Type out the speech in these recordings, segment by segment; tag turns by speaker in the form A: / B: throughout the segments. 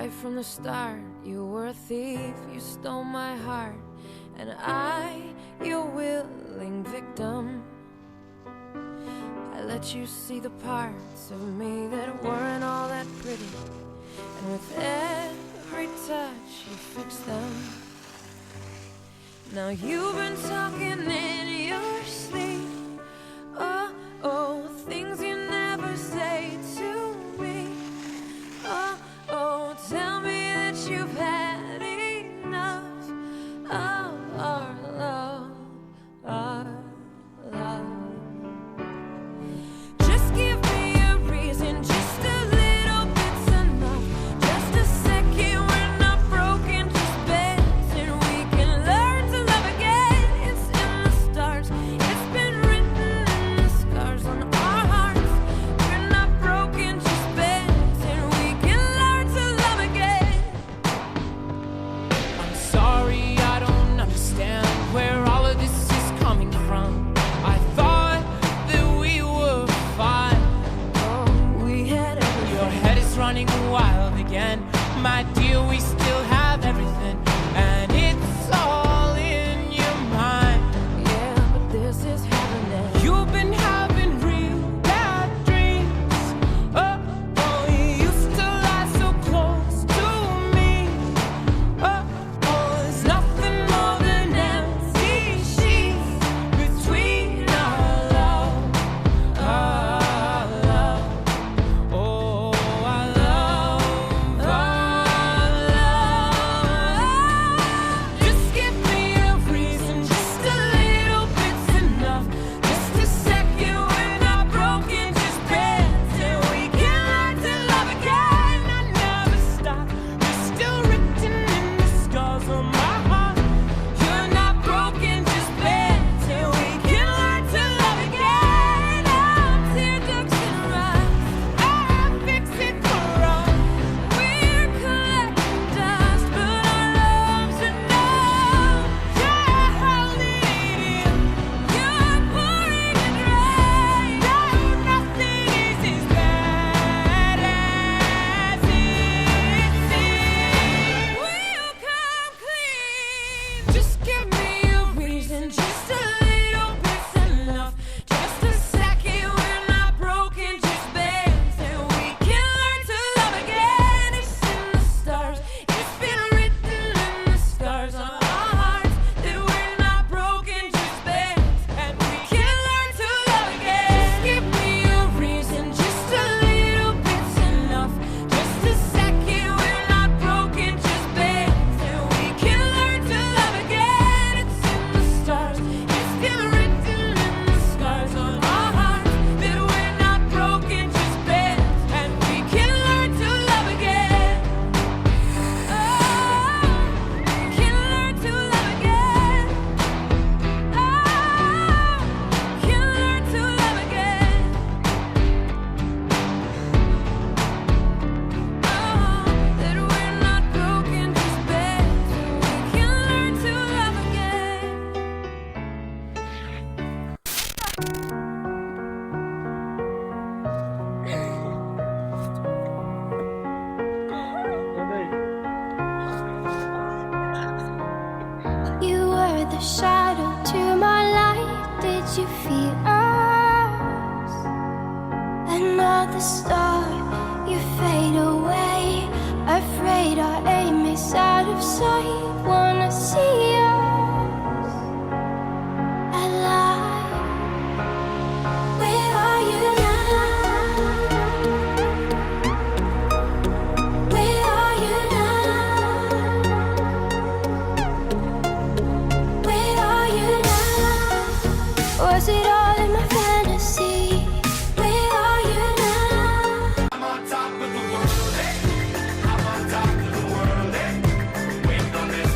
A: right from the start. You were a thief, you stole my heart, and I, your willing victim. I let you see the parts of me that weren't all that pretty, and with every touch you fixed them. Now you've been talking in your sleep. Oh, oh, things you never say to me. Oh, oh, tell me that you've had enough of our love, our love. Just give me a reason, just a little bit's enough. Just a second, we're not broken, just bends, and we can learn to love again. It's in the stars, it's been written in the scars on our hearts. We're not broken, just bends, and we can learn to love again.
B: I'm sorry, I don't understand where all of this is coming from. I thought that we were fine.
A: Oh, we had everything.
B: Your head is running wild again. My dear, we still have everything, and it's all in your mind.
A: Yeah, but this is heaven.
B: You've been having real bad dreams. Oh, oh, you used to lie so close to me. Oh, oh, there's nothing more than empty sheets between our love, our love. Oh, our love, our love. Just give me a reason, just a little bit's enough. Just a second, we're not broken, just bends, and we can learn to love again. I never stop, you're still written in the scars on my heart. You're not broken, just bends, and we can learn to love again. Now tear ducts in our eyes, I fix it for us. We're collecting dust, but our love's enough. You're holding it in, you're pouring it dry. No, nothing is as bad as it seems. Will you come clean? Just give me a reason, just a little bit's enough. Just a second, we're not broken, just bends, and we can learn to love again. It's in the stars, it's been written in the scars on our hearts that we're not broken, just bends, and we can learn to love again. Just give me a reason, just a little bit's enough. Just a second, we're not broken, just bends, and we can learn to love again. It's in the stars, it's been written in the scars on our hearts that we're not broken, just bends, and we can learn to love again. Oh, we can learn to love again. Oh, can learn to love again. Oh, that we're not broken, just bends, and we can learn to love again.
C: You were the shadow to my light. Did you feel us? Another star, you fade away. Afraid our aim is out of sight. Wanna see us alive. Where are you now? Where are you now? Where are you now? Was it all in my fantasy? Where are you now?
D: I'm on top of the world, hey. I'm on top of the world, hey. Waiting on this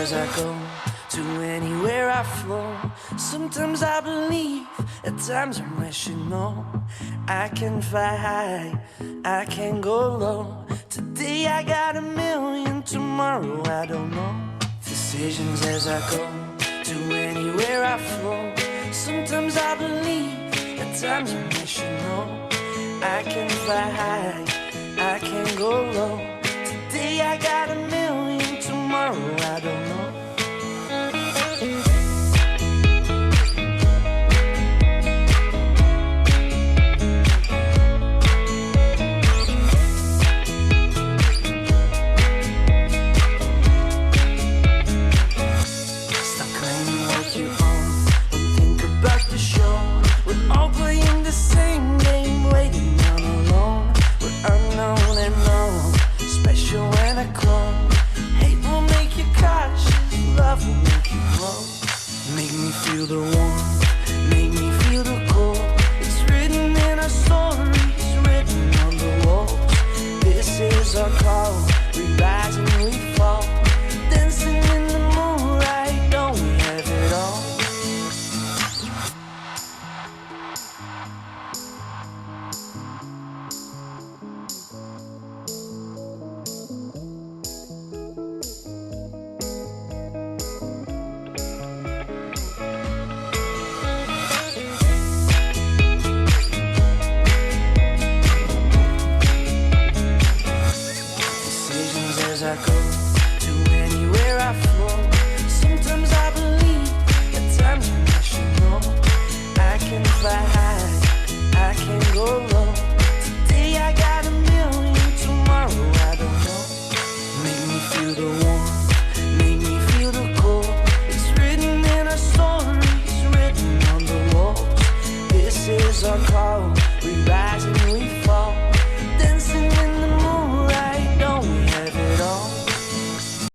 D: as I go, to anywhere I flow. Sometimes I believe, at times I'm rational. I can fly high, I can go low. Today I got a million, tomorrow I don't know. Decisions as I go, to anywhere I flow. Sometimes I believe, at times I'm rational. I can fly high, I can go low. Today I got a million, tomorrow